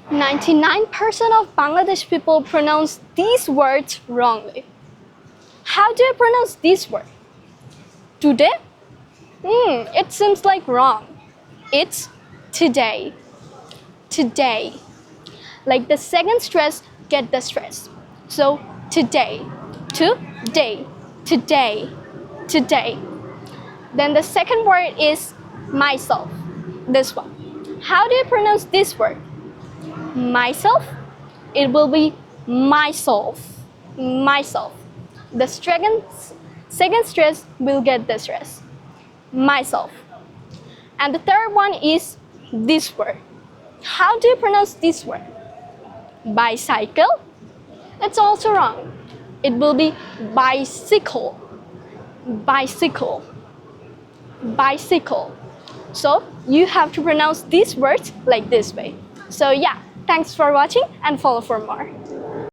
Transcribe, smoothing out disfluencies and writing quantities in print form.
99% of Bangladesh people pronounce these words wrongly. How do I pronounce this word? Today? It seems like wrong. It's today. Today. Like the second stress, get the stress. So today. Today. Today. Today. Then the second word is myself. This one. How do you pronounce this word? Myself? It will be myself. Myself. The second stress will get the stress. Myself. And the third one is this word. How do you pronounce this word? Bicycle? It's also wrong. It will be bicycle. Bicycle. Bicycle. So you have to pronounce these words like this way. So yeah, thanks for watching and follow for more.